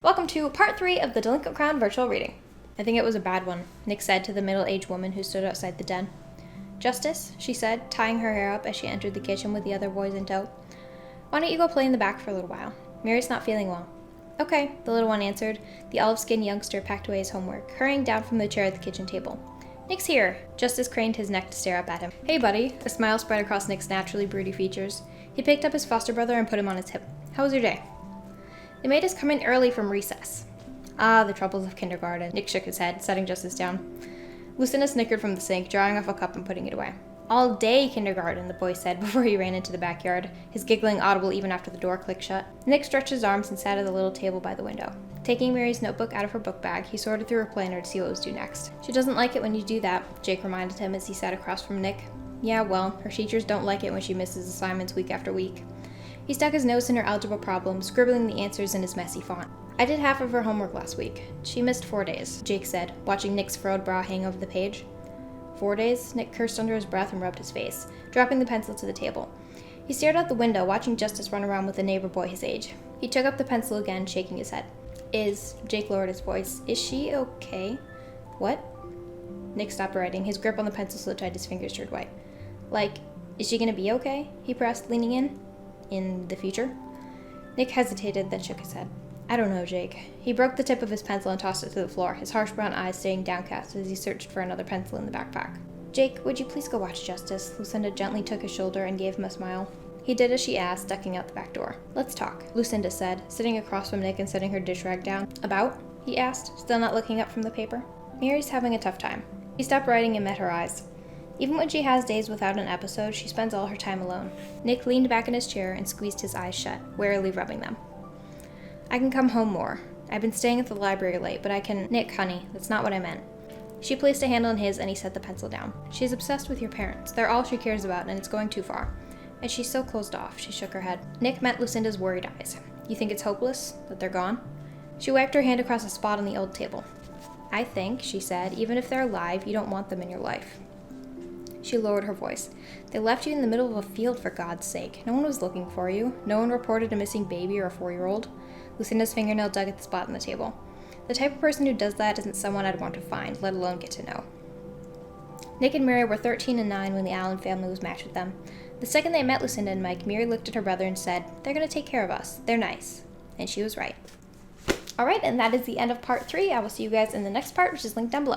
Welcome to part 3 of the Delinquent Crown virtual reading. I think it was a bad one, Nick said to the middle-aged woman who stood outside the den. Justice, she said, tying her hair up as she entered the kitchen with the other boys in tow. Why don't you go play in the back for a little while? Mary's not feeling well. Okay, the little one answered. The olive-skinned youngster packed away his homework, hurrying down from the chair at the kitchen table. Nick's here. Justice craned his neck to stare up at him. Hey, buddy. A smile spread across Nick's naturally broody features. He picked up his foster brother and put him on his hip. How was your day? They made us come in early from recess. Ah, the troubles of kindergarten. Nick shook his head, setting Justice down. Lucinda snickered from the sink, drawing off a cup and putting it away. All day kindergarten, the boy said before he ran into the backyard, his giggling audible even after the door clicked shut. Nick stretched his arms and sat at the little table by the window. Taking Mary's notebook out of her book bag, he sorted through her planner to see what was due next. She doesn't like it when you do that, Jake reminded him as he sat across from Nick. Yeah, well, her teachers don't like it when she misses assignments week after week. He stuck his nose in her algebra problem, scribbling the answers in his messy font. I did half of her homework last week. She missed 4 days, Jake said, watching Nick's furrowed brow hang over the page. 4 days? Nick cursed under his breath and rubbed his face, dropping the pencil to the table. He stared out the window, watching Justice run around with a neighbor boy his age. He took up the pencil again, shaking his head. Jake lowered his voice, is she okay? What? Nick stopped writing. His grip on the pencil so tight his fingers turned white. Like, is she gonna be okay? He pressed, leaning in. In the future? Nick hesitated, then shook his head. I don't know, Jake. He broke the tip of his pencil and tossed it to the floor, his harsh brown eyes staying downcast as he searched for another pencil in the backpack. Jake, would you please go watch Justice? Lucinda gently took his shoulder and gave him a smile. He did as she asked, ducking out the back door. Let's talk, Lucinda said, sitting across from Nick and setting her dish rag down. About? He asked, still not looking up from the paper. Mary's having a tough time. He stopped writing and met her eyes. Even when she has days without an episode, she spends all her time alone. Nick leaned back in his chair and squeezed his eyes shut, warily rubbing them. I can come home more. I've been staying at the library late, but I can— Nick, honey, that's not what I meant. She placed a hand on his and he set the pencil down. She's obsessed with your parents. They're all she cares about and it's going too far. And she's so closed off, she shook her head. Nick met Lucinda's worried eyes. You think it's hopeless? That they're gone? She wiped her hand across a spot on the old table. I think, she said, even if they're alive, you don't want them in your life. She lowered her voice. They left you in the middle of a field, for God's sake. No one was looking for you. No one reported a missing baby or a 4-year-old. Lucinda's fingernail dug at the spot on the table. The type of person who does that isn't someone I'd want to find, let alone get to know. Nick and Mary were 13 and 9 when the Allen family was matched with them. The second they met Lucinda and Mike, Mary looked at her brother and said, They're going to take care of us. They're nice. And she was right. Alright, and that is the end of part 3. I will see you guys in the next part, which is linked down below.